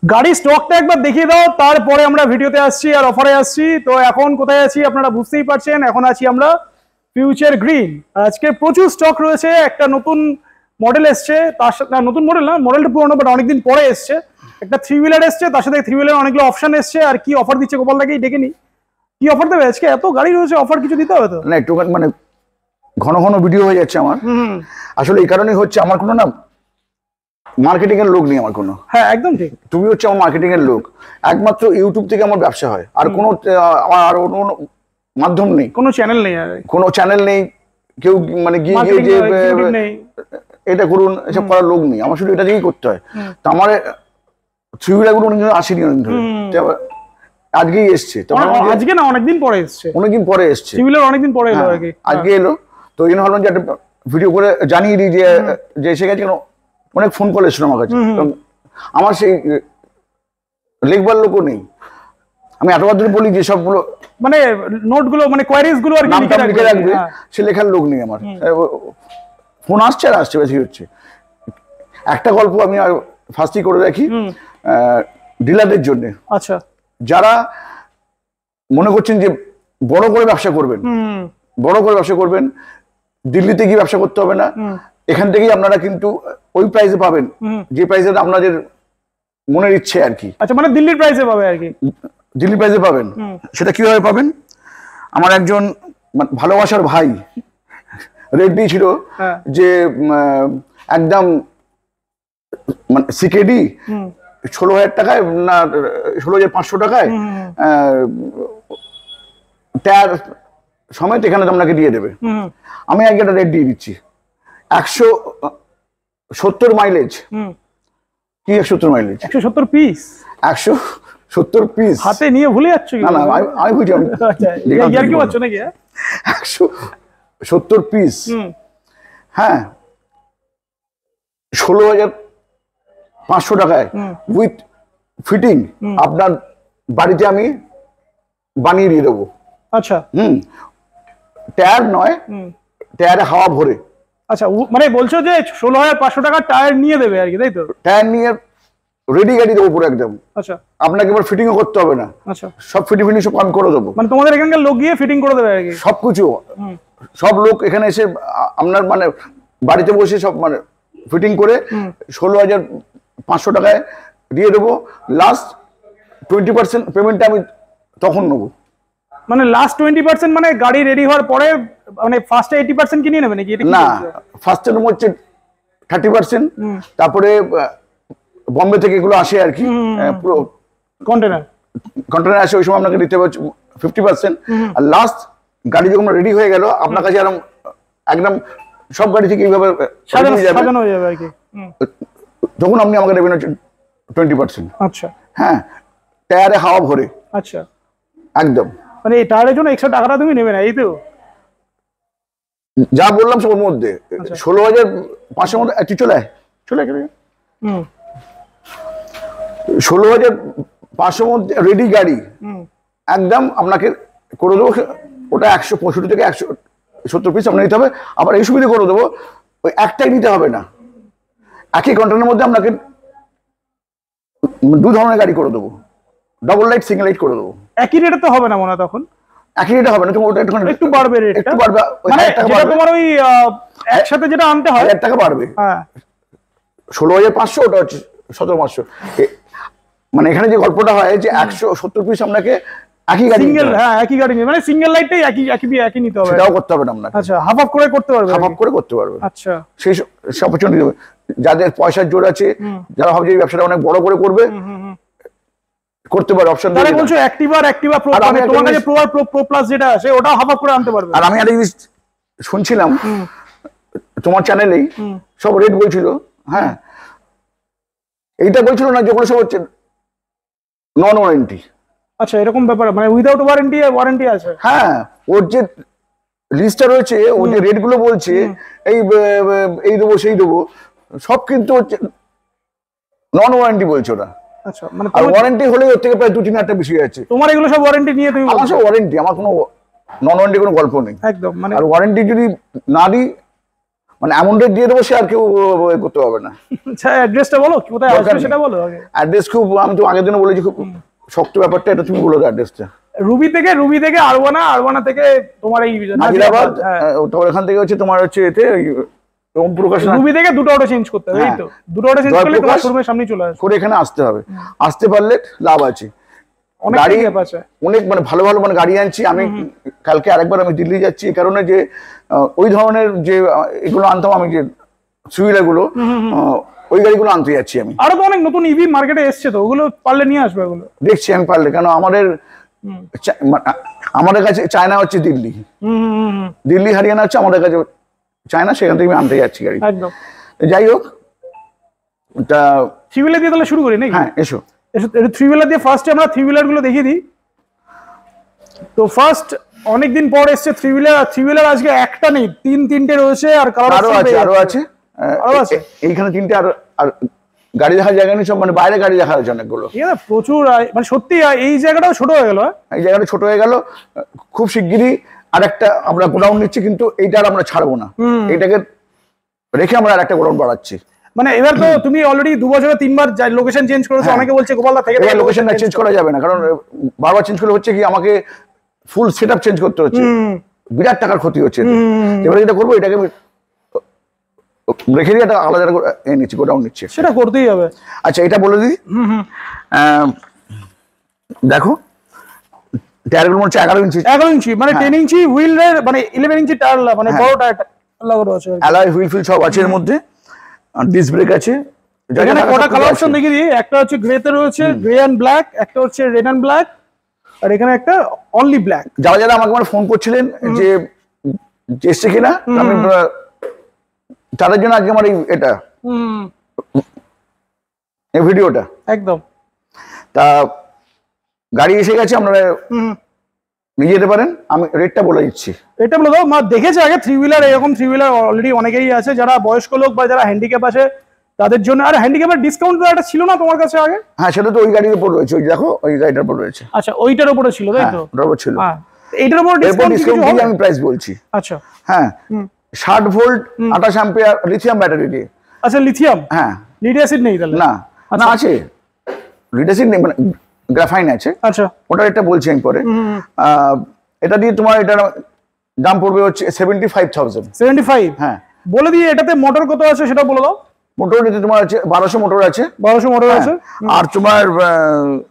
গাড়ি স্টকটা একবার দেখিয়ে দাও, তারপরে আমরা ভিডিওতে আসছি আর অফারে আসছি। তো এখন কোথায় আছি আপনারা বুঝতেই পারছেন, এখন আছি আমরা ফিউচার গ্রিন। আর আজকে প্রচুর স্টক রয়েছে, একটা নতুন মডেল এসছে, তার সাথে নতুন মডেল না, মডেলটা পুরোনো বাট অনেকদিন পরে এসছে। একটা 3 হুইলার এসছে, তার সাথে 3 হুইলার অনেকগুলো অপশন এসছে। আর কি অফার দিচ্ছে গোপাল দাকেই ডেকে নি, কি অফার দেবে আজকে? এত গাড়ি রয়েছে, অফার কিছু দিতে হবে তো? না, একটু মানে ঘন ঘন ভিডিও হয়ে যাচ্ছে আমার। আসলে এই কারণেই হচ্ছে, আমার কোনো না মার্কেটিং এর লোক নেই আমার কোনো। হ্যাঁ একদম ঠিক, তুমি হচ্ছে আমার মার্কেটিং এর লোক। একমাত্র ইউটিউব থেকে আমার ব্যবসা হয়, আর কোনো আমার আর অন্য মাধ্যম নেই, কোনো চ্যানেল নেই, আর কোনো চ্যানেল নেই। কেউ মানে গিয়ে যে এটা করুন এসব করার লোক নেই আমার, শুধু এটা দিয়েই করতে হয়। তো আমার 3 হুইলার গুলো আসেনি অনেক ধরে, আজকেই এসছে। আজকে না, অনেকদিন পরে এসছে, অনেকদিন পরে এসছে, 3 হুইলার অনেকদিন পরে এলো। আজকে এলো, তো এই জন্য ভাবলাম যে একটা ভিডিও করে জানিয়ে দিই যে এসে গেছে। কেন অনেক ফোন কল এসেছিল আমার কাছে, আমার সেই লিখবার লোকও নেই। আমি এতবার ধরে বলি যে সবগুলো মানে নোটগুলো মানে কোয়ারিজ গুলো আর নামটা লিখে রাখবে, সে লেখার লোক নেই আমার। ফোন আসছে আর আসছে, বেশি হচ্ছে। একটা গল্প আমি আর ফার্স্টই করে রাখি ডিলারদের জন্য। আচ্ছা, যারা মনে করছেন যে বড় করে ব্যবসা করবেন, বড় করে ব্যবসা করবেন, দিল্লিতে গিয়ে ব্যবসা করতে হবে না, এখান থেকেই আপনারা কিন্তু ওই প্রাইসে পাবেন যে প্রাইসে আপনাদের মনের ইচ্ছে আর কি। আচ্ছা, মানে দিল্লির প্রাইসে পাবে আর কি, দিল্লির প্রাইসে পাবেন। সেটা কিভাবে পাবেন? আমার একজন ভালোবাসার ভাই রেট দিয়েছিল যে একদম মানে সিকেডি 16,000 টাকায় না 16,500 টাকায় টায়ার সমেত এখানে আপনাকে দিয়ে দেবে। আমি আগে একটা রেট দিয়ে দিচ্ছি, 170 মাইলেজ। কি 170 মাইলেজ? 170 পিস, 170 পিস হাতে নিয়ে ভুলে যাচ্ছ? না না, আমি বুঝি, আমি ইয়ার কি হচ্ছে নাকি? 170 পিস, হ্যাঁ, 16,500 টাকায় উইথ ফিটিং আপনার বাড়িতে আমি বানিয়ে দিয়ে দেবো। আচ্ছা, টায়ার নয়, টায়ারে হাওয়া ভরে। আচ্ছা, মানে বলছো যে 16,500 টাকা টায়ার নিয়ে দেবে আর কি, তাই তো? টায়ার নিয়ে রেডি গাড়ি দেবো পুরো একদম। আচ্ছা, আপনাকে এবার ফিটিংও করতে হবে না। আচ্ছা, সব ফিটিং সব আমি করে দেবো। মানে তোমাদের এখানকার লোক গিয়ে ফিটিং করে দেবে আর কি সবকিছু? সব লোক এখানে এসে আপনার মানে বাড়িতে বসে সব মানে ফিটিং করে 16,500 টাকায় দিয়ে দেবো। লাস্ট 20% পেমেন্টটা আমি তখন নেবো। মানে লাস্ট 20% মানে গাড়ি রেডি হওয়ার পরে, মানে ফার্স্টে 80% কি নিয়ে নেবে নাকি? না, ফার্স্টের হচ্ছে 30%, তারপরে বম্বে থেকে এগুলো আসে আর কি, পুরো কন্টেনার আসে, ওই সময় আপনাকে দিতে হবে 50%। আর লাস্ট গাড়ি যখন রেডি হয়ে গেল আপনার কাছে একদম সব গাড়ি থেকে এইভাবে সাজানো হয়ে যাবে আর কি, তখন আপনি আমাকে দেবেন 20%। আচ্ছা, হ্যাঁ, টায়ারে হাওয়া ভরে। আচ্ছা, একদম, মানে এই টায়ারের জন্য এক্সট্রা টাকাটা তুমি নেবে না, এই তো? যা বললাম সবার মধ্যে 16,500 মধ্যে চলে 16,500 মধ্যে রেডি গাড়ি একদম আপনাকে করে দেবো। ওটা 165 থেকে 170 পিস আপনার নিতে হবে। আবার এই সুবিধা করে দেবো, ওই একটাই নিতে হবে না, একই কন্টেনারের মধ্যে আপনাকে 2 ধরনের গাড়ি করে দেবো, ডাবল লাইট, সিঙ্গেল লাইট করে দেবো। একই রেটে তো হবে না মনে হয় তখন? একই রেটে হবে না, তোমার ওটা একটু বাড়বে, রেট একটু বাড়বে, মানে যেটা তোমার ওই একসাথে যেটা আনতে হয় 1,000 টাকা বাড়বে। হ্যাঁ, 16,500, ওটা হচ্ছে 17,500। মানে এখানে যে গল্পটা হয় যে 170 পিস আপনাকে একই গাড়ি, সিঙ্গেল, হ্যাঁ একই গাড়ি নিয়ে, মানে সিঙ্গেল লাইটটাই একই নিতে হবে, সেটাও করতে হবে না আপনাকে। আচ্ছা, হাফ হাফ করে করতে পারবে, হাফ হাফ করে করতে পারবে। আচ্ছা, সেই অপরচুনিটি দেবে যাদের পয়সার জোর আছে, যারা ভাবছে এই ব্যবসাটা অনেক বড় করে করবে, করতে পারে, অপশন। তাহলে বলছো অ্যাক্টিভা প্রো, মানে তোমার কাছে প্রো প্লাস যেটা আছে ওটা হাফ হাফ করে আনতে পারবে। আর আমি একটা জিনিস শুনছিলাম তোমার চ্যানেলেই, সব রেট বলছিল, হ্যাঁ, এইটা বলছিল না যেগুলো সব হচ্ছে নন ওয়ারেন্টি। আচ্ছা, এরকম ব্যাপার, মানে উইদাউট ওয়ারেন্টি আছে? হ্যাঁ, ওর যে লিস্টটা রয়েছে, ও যে রেট গুলো বলছে, এই দেবো সেই দেবো, সব কিন্তু হচ্ছে নন ওয়ারেন্টি বলছে ওরা। আচ্ছা, মানে আর ওয়ারেন্টি হলে ওর থেকে প্রায় 2-3 হাজার বেশি আছে। তোমার এগুলো সব ওয়ারেন্টি নিয়ে তুমি? আমার সব ওয়ারেন্টি, আমার কোনো নন ওয়ারেন্টি কোনো গল্প নেই একদম। মানে আর ওয়ারেন্টি যদি না দিই মানে এমন রেট দিয়ে দেবো সে আর কেউ করতে পারবে না। আচ্ছা অ্যাড্রেসটা বলো, কোথায় আসবে সেটা বলো আগে। অ্যাড্রেস খুব, আমি তো আগের দিনে বলেছি, খুব শক্ত ব্যাপারটা, এটা তুমি বলো অ্যাড্রেসটা। রুবি থেকে আরবানা থেকে তোমার এই নাজিরাবাদ, তোমার এখান থেকে হচ্ছে তোমার হচ্ছে এতে ওম প্রকাশ, রুবি থেকে দুটো অটো চেঞ্জ করতে হবে, এই তো দুটো অটো চেঞ্জ করলে তোমার শোরুমের সামনে চলে আসবে করে এখানে আসতে হবে। আসতে পারলে লাভ আছে, গাড়ি অনেক মানে ভালো ভালো মানে গাড়ি আনছি আমি। কালকে আরেকবার আমি দিল্লি যাচ্ছি এই কারণে যে ওই ধরনের যে এগুলো আনতাম আমি, যে সুইলা গুলো, ওই গাড়িগুলো আনতে যাচ্ছি আমি। আরো তো অনেক নতুন ইভি মার্কেটে এসছে, তো ওগুলো পারলে নিয়ে আসবে। ওগুলো দেখছি আমি পারলে, কেন আমাদের কাছে চায়না হচ্ছে দিল্লি, দিল্লি হরিয়ানা হচ্ছে আমাদের কাছে চায়না, সেখান থেকে আমি আনতে যাচ্ছি গাড়ি। একদম। যাই হোক, তা থ্রি হুইলার দিয়ে তাহলে শুরু করি নাকি? হ্যাঁ এসো। থ্রি হুইলার দিয়ে ফার্স্টে আমরা থ্রি হুইলার গুলো দেখিয়ে দিই। তো ফার্স্ট অনেকদিন পর এসছে থ্রি হুইলার। থ্রি হুইলার আজকে একটা নেই, তিনটে রয়েছে, আর আরো আছে এইখানে তিনটে। আর গাড়ি দেখার জায়গা নেই, সব মানে বাইরে গাড়ি দেখা যাচ্ছে অনেকগুলো। প্রচুর, মানে সত্যি এই জায়গাটাও ছোট হয়ে গেল। এই জায়গাটা ছোট হয়ে গেল, খুব শিগগিরই আর একটা আমরা গোডাউন নিচ্ছি, কিন্তু এইটার আমরা ছাড়বো না, এইটাকে রেখে আমরা আর একটা গোডাউন বাড়াচ্ছি। মানে এবার তো তুমি অলরেডি 2 বছরে 3 বার লোকেশন চেঞ্জ করেছো। অনেকে বলছে গোপালদা থেকে লোকেশন চেঞ্জ করা যাবে না, কারণ বারবার চেঞ্জ করলে হচ্ছে কি আমাকে ফুল সেটআপ চেঞ্জ করতে হচ্ছে, বিরাট টাকার ক্ষতি হচ্ছে। এবারে যেটা করবো, এটাকে রেখে দিয়ে একটা আলাদা নিচ্ছি, গোডাউন নিচ্ছি, সেটা করতেই হবে। আচ্ছা এটা বলে দিই, দেখো টায়ারগুলো হচ্ছে 11 ইঞ্চি, মানে 10 ইঞ্চি হুইল, মানে 11 ইঞ্চি টায়ার, মানে বড় টায়ার লাগানো আছে, অ্যালয় হুইল ফিল সব আছে এর মধ্যে, ডিস্ক ব্রেক আছে। এখানে কটা কালার অপশন দেখিয়ে দিই। একটা হচ্ছে গ্রেতে রয়েছে, গ্রে এন্ড ব্ল্যাক, একটা হচ্ছে রেড এন্ড ব্ল্যাক, আর এখানে একটা অনলি ব্ল্যাক। যারা আমাকে মানে ফোন করছিলেন যে এসছে কিনা, আমি তাদের জন্য আজকে আমার এটা এই ভিডিওটা একদম। তা গাড়ি এসে গেছে, আপনারা নিয়ে যেতে পারেন। আমি রেটটা বলে দিচ্ছি, এটা বলে দাও। মা দেখেছে আগে থ্রি হুইলার, এরকম থ্রি হুইলার অলরেডি অনেকেই আছে, যারা বয়স্ক লোক বা যারা হ্যান্ডিক্যাপ আছে তাদের জন্য। আর হ্যান্ডিক্যাপের ডিসকাউন্ট তো একটা ছিল না তোমার কাছে আগে? হ্যাঁ, সেটা তো ওই গাড়ির উপর রয়েছে, ওই দেখো ওই গাড়িটার উপর রয়েছে। আচ্ছা, ওইটার উপরে ছিল, তাই তো? ওটার উপর ছিল। হ্যাঁ, এইটার উপর ডিসকাউন্ট দিয়ে আমি প্রাইস বলছি। আচ্ছা, হ্যাঁ, 60 ভোল্ট 28 অ্যাম্পিয়ার লিথিয়াম ব্যাটারি দিয়ে। আচ্ছা, লিথিয়াম। হ্যাঁ, লিড অ্যাসিড নেই তাহলে? না, না আছে, লিড অ্যাসিড নেই, মানে গ্রাফাইন আছে। আচ্ছা, ওটা এটা বলছি আমি পরে। এটা দিয়ে তোমার এটার দাম পড়বে হচ্ছে 75,000। 75? হ্যাঁ, বলে দিয়ে এটাতে মোটর কত আছে সেটা বলে দাও। মোটর দিতে তোমার আছে 1200 মোটর আছে। 1200 মোটর আছে, আর তোমার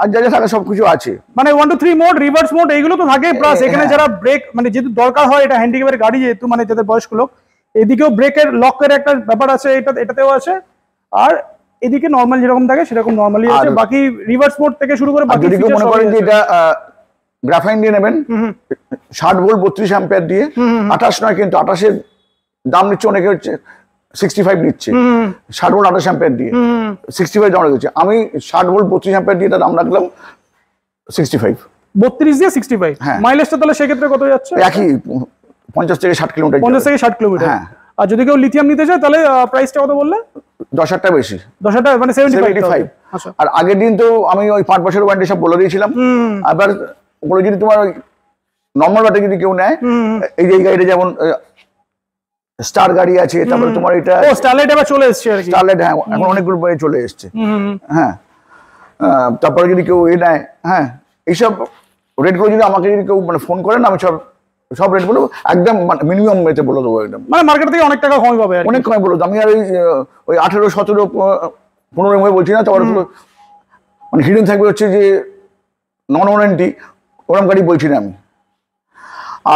আর যা যা থাকে সবকিছু আছে, মানে 1 2 3 মোড, রিভার্স মোড, এইগুলো তো থাকে। প্লাস এখানে যারা ব্রেক, মানে যেহেতু দরকার হয়, এটা হ্যান্ডিক্যাপের গাড়ি যেহেতু, মানে যাদের বয়স্ক লোক, এদিকেও ব্রেকের লকের একটা ব্যাপার আছে, এটাতেও আছে। আর এদিকে নরমাল যেরকম থাকে সেরকম নরমালি আছে, বাকি রিভার্স মোড থেকে শুরু করে বাকি যদি কেউ মনে করেন যে এটা গ্রাফাইন দিয়ে নেবেন, 60 ভোল্ট 32 অ্যাম্পিয়ার দিয়ে, 28 নয়, কিন্তু 28 এর দাম নিচ্ছে অনেকে, হচ্ছে 65 নিচ্ছে। 60 ভোল্ট 28 অ্যাম্পিয়ার দিয়ে 65 দাম রেখেছে। আমি 60 ভোল্ট 32 অ্যাম্পিয়ার দিয়ে দাম রাখলাম 65। 32 দিয়ে 65। মাইলেজটা তাহলে সেক্ষেত্রে কত যাচ্ছে? একই 50 থেকে 60 কিলোমিটার। 50 থেকে 60 কিলোমিটার। হ্যাঁ। আর যদি কেউ লিথিয়াম নিতে চায় তাহলে প্রাইসটা কত বললে? 10,000 টাকা বেশি। 10,000 টাকা, মানে 75। আচ্ছা। আর আগের দিন তো আমি ওই 5 বছরের ওয়ারেন্টি সব বলে দিয়েছিলাম। আবার ওগুলো যদি তোমার নরমাল ব্যাটারি যদি কেউ নেয়, এই যে গাড়িটা যেমন স্টার গাড়ি আছে, তারপরে তোমার এটা স্টারলাইট এবার চলে এসেছে আর কি। স্টারলাইট, হ্যাঁ, এখন অনেকগুলো চলে এসেছে। হ্যাঁ, তারপরে যদি কেউ নেয়, হ্যাঁ, এইসব রেটগুলো যদি আমাকে যদি কেউ মানে ফোন করেন, আমি সব রেটগুলো একদম মিনিমাম রেটে বলে দেবো। একদম মানে মার্কেট থেকে অনেক টাকা কমই পাবে, অনেক কমে বলে দেবো। আমি আর ওই 18 17 15 বলছি না, তারপরে মানে হিডেন থাকবে হচ্ছে যে নন ওয়ারেন্টি, ওরকম গাড়ি বলছি না আমি।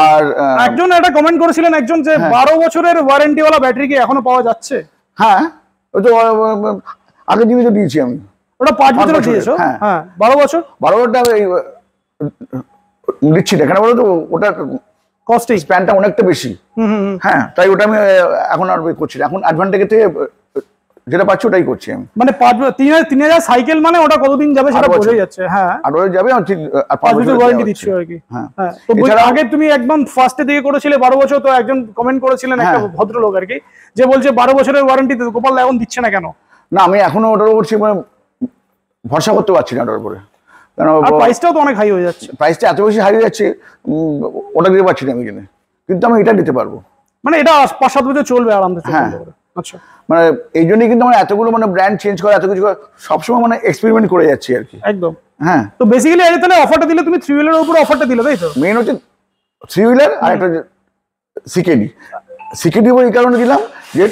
আর একজন একটা কমেন্ট করেছিলেন একজন, যে 12 বছরের ওয়ারেন্টি ওয়ালা ব্যাটারি কি এখনো পাওয়া যাচ্ছে? হ্যাঁ, ওই তো আগের দিনই তো দিয়েছি আমি। ওটা 5 বছর দিয়েছো? হ্যাঁ, 12 বছর। 12 বছরটা দিচ্ছি না, কেন বলো তো, ওটা কস্টিং স্প্যানটা অনেকটা বেশি। হ্যাঁ, তাই ওটা আমি এখন আর করছি না। এখন অ্যাডভান্টেজ থেকে যেটা পাচ্ছি ওটাই করছি আমি। মানে 3,000 সাইকেল, মানে ওটা কতদিন যাবে সেটা বোঝাই যাচ্ছে। হ্যাঁ, আর ওই যাবে, আর 5 বছর ওয়ারেন্টি দিচ্ছ আর কি। হ্যাঁ, তো আগে তুমি একদম ফার্স্টে দিকে করেছিলে 12 বছর, তো একজন কমেন্ট করেছিলেন, একটা ভদ্রলোক আর কি, যে বলছে 12 বছরের ওয়ারেন্টি গোপাল এখন দিচ্ছে না কেন? না, আমি এখনো ওটার উপর ভরসা করতে পারছি না ওটার উপরে, কেন প্রাইসটাও তো অনেক হাই হয়ে যাচ্ছে। প্রাইসটা এত বেশি হাই হয়ে যাচ্ছে, ওটা দিতে পারছি না আমি কিনে, কিন্তু আমি এটা দিতে পারবো। মানে এটা 5-7 বছর চলবে আরামসে। হ্যাঁ। আচ্ছা, মানে এই জন্যই কিন্তু মানে এতগুলো মানে ব্র্যান্ড চেঞ্জ করা, এত কিছু করা, সবসময় মানে এক্সপেরিমেন্ট করে যাচ্ছি আর কি। একদম। হ্যাঁ, তো বেসিক্যালি আজ তাহলে অফারটা দিলে তুমি 3 হুইলারের উপর অফারটা দিলে, তাই তো? মেইন হচ্ছে 3 হুইলার আর একটা সিকেডি। সিকেডি এই কারণে দিলাম যে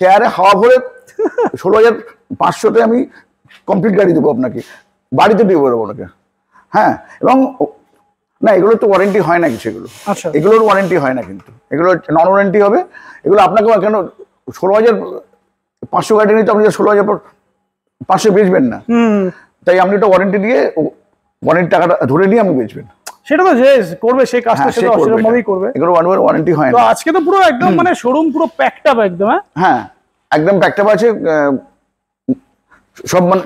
টায়ারে হাওয়া ভরে 16,500-তে আমি কমপ্লিট গাড়ি দেবো আপনাকে, বাড়িতে দিয়ে দেবো আপনাকে। হ্যাঁ, এবং না এগুলো তো ওয়ারেন্টি হয় না কিছু, এগুলো আচ্ছা, এগুলোর ওয়ারেন্টি হয় না, কিন্তু এগুলো নন ওয়ারেন্টি হবে। এগুলো আপনাকে কেন 16,500 গাড়ি নিতে আপনি 16,500 বেচবেন না, তাই আপনি একটা ওয়ারেন্টি দিয়ে ওয়ারেন্টি টাকাটা ধরে নিয়ে আপনি বেচবেন। সেটা তো যে করবে সেই কাজটা সেটা অসুবিধাভাবেই করবে। এগুলো ওয়ারেন্টি হয় তো না। আজকে তো পুরো একদম মানে শোরুম পুরো প্যাকড আপ একদম। হ্যাঁ, একদম প্যাকড আপ আছে। সব মানে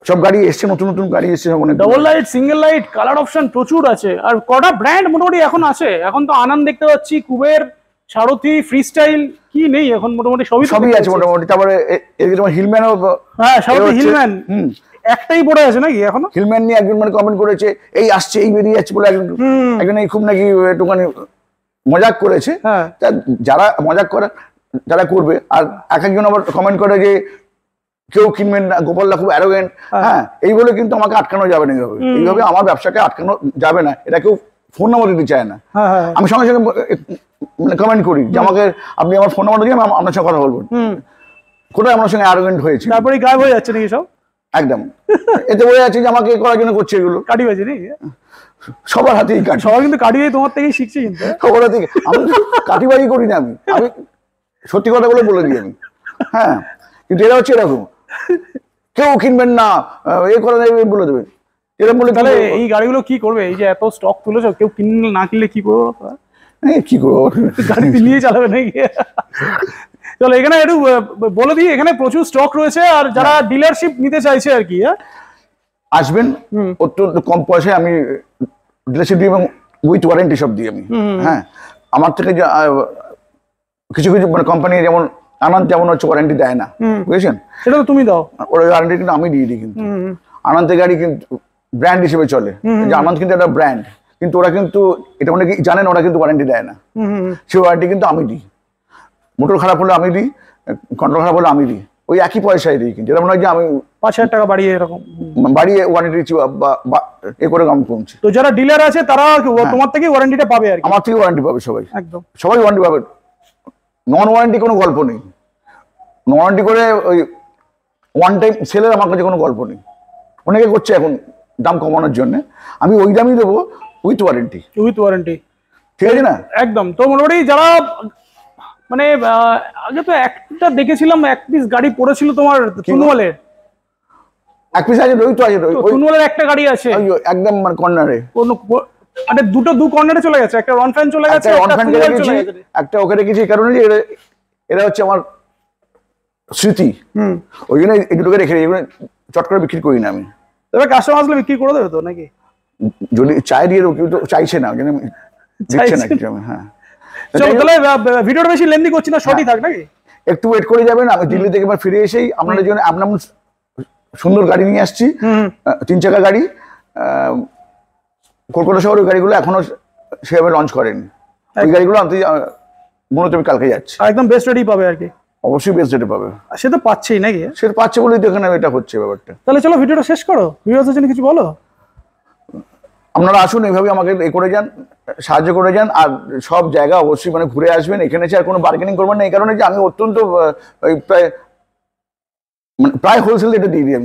সব গাড়ি এসছে, নতুন নতুন গাড়ি এসছে, অনেক double light, single light, colour option প্রচুর আছে। আর কটা ব্র্যান্ড মোটামুটি এখন আছে? এখন তো আনন্দ দেখতে পাচ্ছি, কুবের, সারথি, ফ্রিস্টাইল, কি নেই এখন? মোটামুটি সবই আছে মোটামুটি। তারপরে এদিকে তোমার হিলম্যানও, হ্যাঁ সারথি হিলম্যান একটাই পড়ে আছে নাকি এখনো? হিলম্যান নিয়ে একজন মানে কমেন্ট করেছে এই আসছে, এই বেরিয়ে যাচ্ছে বলে একজন এই খুব নাকি একটুখানি মজাক করেছে। যারা মজাক করে যারা করবে, আর একজন আবার কমেন্ট করে যে কেউ কিনবেন না, গোপালদা খুব অ্যারোগেন্ট। হ্যাঁ, এই বলে কিন্তু আমাকে আটকানো যাবে না, এইভাবে আমার ব্যবসাকে আটকানো যাবে না। এটা কেউ ফোন নাম্বার দিতে চায় না। আমি সঙ্গে সঙ্গে মানে কমেন্ট করি যে আমাকে আপনি আমার ফোন নাম্বার দিয়ে আপনার সঙ্গে কথা বলবো। কোথায় আমার সঙ্গে অ্যারোগেন্ট হয়েছে, তারপরে গায়েব হয়ে যাচ্ছে নাকি সব? একদম। এতে বোঝা যাচ্ছে যে আমাকে করার জন্য করছে এগুলো। কাটিবাজি নাকি? সবার হাতেই কাটি, সবাই কিন্তু কাটিবাজি তোমার থেকেই শিখছে। কিন্তু সবার হাতেই। আমি কাটিবাজি করি না, আমি সত্যি কথা বলে দিই আমি। হ্যাঁ, কিন্তু এরা হচ্ছে এরকম, কেউ কিনবেন না, এ করে দেবে বলে দেবে এরকম বলে। তাহলে এই গাড়িগুলো কি করবে? এই যে এত স্টক তুলেছো, কেউ কিনলে না কিনলে কি করবো? কি করবো, গাড়ি নিয়ে চালাবে নাকি? চলো এখানে একটু বলে দিই, এখানে প্রচুর স্টক রয়েছে। আর যারা ডিলারশিপ নিতে চাইছে আর কি, আসবেন। অত্যন্ত কম পয়সায় আমি ডিলারশিপ দিই এবং উইথ ওয়ারেন্টি সব দিই আমি। হ্যাঁ, আমার থেকে কিছু কিছু মানে কোম্পানি যেমন আনন্দ যেমন হচ্ছে ওয়ারেন্টি দেয় না, বুঝেছেন? সেটা তো তুমি দাও। ওরা ওয়ারেন্টি কিন্তু আমি দিয়ে দিই। কিন্তু আনন্দের গাড়ি কিন্তু ব্র্যান্ড হিসেবে চলে, যে আনন্দ কিন্তু একটা ব্র্যান্ড, কিন্তু ওরা কিন্তু এটা মানে কি জানেন, ওরা কিন্তু ওয়ারেন্টি দেয় না। সেই ওয়ারেন্টি কিন্তু আমি দিই। মোটর খারাপ হলে আমি দিই, কন্ট্রোল খারাপ হলে আমি দিই, ওই একই পয়সায় দিই। কিন্তু এরকম নয় যে আমি 5,000 টাকা বাড়িয়ে এরকম বাড়িয়ে ওয়ারেন্টি দিচ্ছি বা এ করে আমি কমছি। তো যারা ডিলার আছে তারা তোমার থেকে ওয়ারেন্টিটা পাবে আর কি? আমার থেকে ওয়ারেন্টি পাবে সবাই, একদম সবাই ওয়ারেন্টি পাবে। নন ওয়ারেন্টি কোনো গল্প নেই। নন ওয়ারেন্টি করে ওই ওয়ান টাইম সেলের আমার কাছে কোনো গল্প নেই। অনেকে করছে এখন দাম কমানোর জন্য, আমি ওই দামই দেবো উইথ ওয়ারেন্টি। উইথ ওয়ারেন্টি, ঠিক আছে না? একদম। তো মোটামুটি যারা মানে আগে তো একটা দেখেছিলাম, এক পিস গাড়ি পড়েছিল তোমার তুনওয়ালের, এক পিস আছে, ওই তো আছে, তুনওয়ালের একটা গাড়ি আছে একদম মানে কর্নারে। মানে দু কর্নারে চলে গেছে, একটা রন ফ্যান চলে গেছে, একটা ওকে রেখেছি। এই কারণে যে এরা হচ্ছে আমার স্মৃতি, ওই জন্য এই দুটোকে রেখে দিই। চট করে বিক্রি করি না আমি। তবে কাস্টমার আসলে বিক্রি করে দেবে তো নাকি? যদি চাই দিয়ে কেউ তো চাইছে না, দিচ্ছে না কিছু। হ্যাঁ, চলো তাহলে ভিডিওটা বেশি লেন্দি করছি না, শর্টই থাক নাকি? একটু ওয়েট করে যাবেন। আমি দিল্লি থেকে এবার ফিরে এসেই আপনাদের জন্য আপনার সুন্দর গাড়ি নিয়ে আসছি, 3 চাকা গাড়ি। কলকাতা শহরের গাড়িগুলো এখনো সেভাবে লঞ্চ করেনি। ওই গাড়িগুলো আনতে মনে হচ্ছে আমি কালকে যাচ্ছি। একদম বেস্ট রেডি পাবে আর কি? অবশ্যই বেস্ট রেটে পাবে। সে তো পাচ্ছেই নাকি? সে পাচ্ছে বলেই তো এখানে এটা হচ্ছে ব্যাপারটা। তাহলে চলো ভিডিওটা শেষ করো, ভিউয়ারদের জন্য কিছু বলো। আপনারা আসুন, এইভাবে আমাকে এ করে যান, সাহায্য করে যান। আর সব জায়গা অবশ্যই মানে ঘুরে আসবেন। এখানে এসে আর কোনো বার্গেনিং করবেন না, এই কারণে যে আমি অত্যন্ত প্রায় হোলসেল রেটে দিয়ে দিই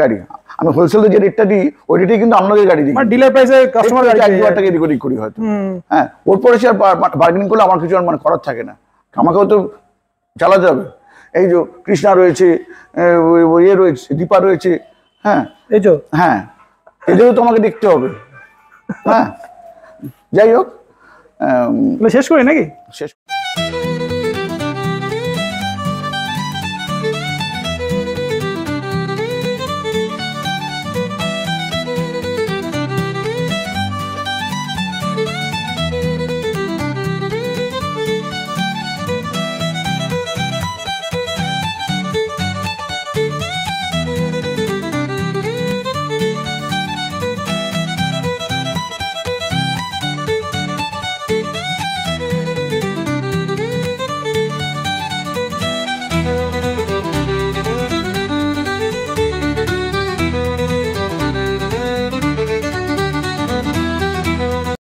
গাড়ি। আমি হোলসেলে যে রেটটা দিই ওই রেটেই কিন্তু আপনাদের গাড়ি দিই, ডিলার প্রাইসে কাস্টমার গাড়ি 1-2 টাকা এদিক ওদিক করি হয়তো। হ্যাঁ, ওর পরে সে আর বার্গেনিং করলে আমার কিছু আর মানে করার থাকে না, আমাকেও তো চালাতে হবে। এই যে কৃষ্ণা রয়েছে, ইয়ে রয়েছে, দীপা রয়েছে, হ্যাঁ এই যে, হ্যাঁ এদেরও তো আমাকে দেখতে হবে। হ্যাঁ, যাই হোক শেষ করি নাকি? শেষ।